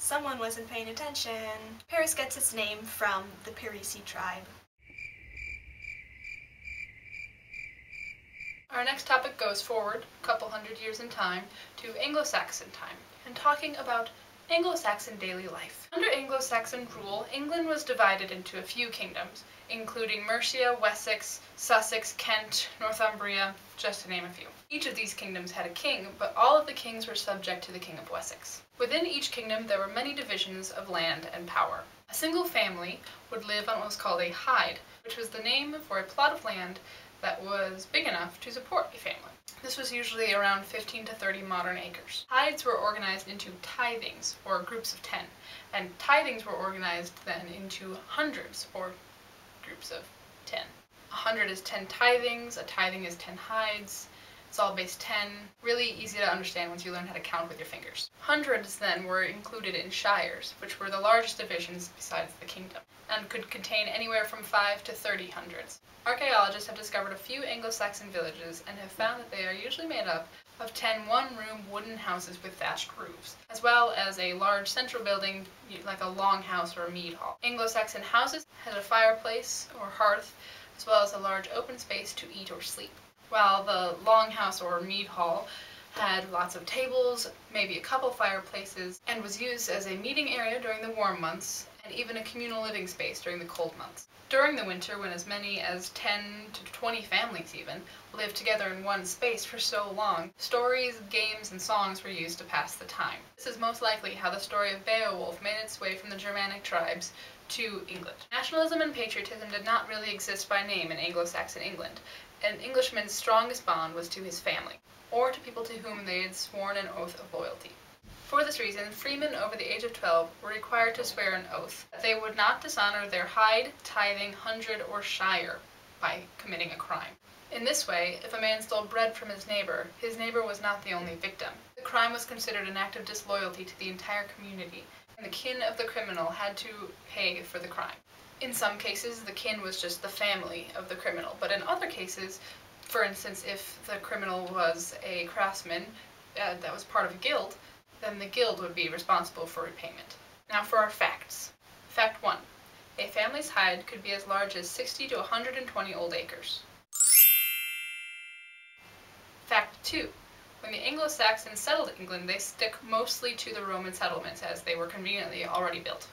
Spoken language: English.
Someone wasn't paying attention. Paris gets its name from the Parisi tribe. Our next topic goes forward a couple hundred years in time to Anglo-Saxon time, and talking about Anglo-Saxon daily life. Under Anglo-Saxon rule, England was divided into a few kingdoms, including Mercia, Wessex, Sussex, Kent, Northumbria, just to name a few. Each of these kingdoms had a king, but all of the kings were subject to the King of Wessex. Within each kingdom there were many divisions of land and power. A single family would live on what was called a hyde, which was the name for a plot of land that was big enough to support a family. This was usually around 15 to 30 modern acres. Hydes were organized into tithings, or groups of 10, and tithings were organized then into hundreds, or groups of 10. 100 is 10 tithings, a tithing is 10 hydes. It's all base 10. Really easy to understand once you learn how to count with your fingers. Hundreds then were included in shires, which were the largest divisions besides the kingdom, and could contain anywhere from 5 to 30 hundreds. Archaeologists have discovered a few Anglo-Saxon villages and have found that they are usually made up of 10 one-room wooden houses with thatched roofs, as well as a large central building like a longhouse or a mead hall. Anglo-Saxon houses had a fireplace or hearth, as well as a large open space to eat or sleep, while the longhouse or mead hall had lots of tables, maybe a couple fireplaces, and was used as a meeting area during the warm months, and even a communal living space during the cold months. During the winter, when as many as 10 to 20 families even lived together in one space for so long, stories, games, and songs were used to pass the time. This is most likely how the story of Beowulf made its way from the Germanic tribes to England. Nationalism and patriotism did not really exist by name in Anglo-Saxon England. An Englishman's strongest bond was to his family, or to people to whom they had sworn an oath of loyalty. For this reason, freemen over the age of 12 were required to swear an oath that they would not dishonor their hyde, tithing, hundred, or shire by committing a crime. In this way, if a man stole bread from his neighbor was not the only victim. The crime was considered an act of disloyalty to the entire community, and the kin of the criminal had to pay for the crime. In some cases, the kin was just the family of the criminal, but in other cases, for instance, if the criminal was a craftsman that was part of a guild, then the guild would be responsible for repayment. Now for our facts. Fact 1. A family's hyde could be as large as 60 to 120 old acres. Fact 2. When the Anglo-Saxons settled England, they stuck mostly to the Roman settlements as they were conveniently already built.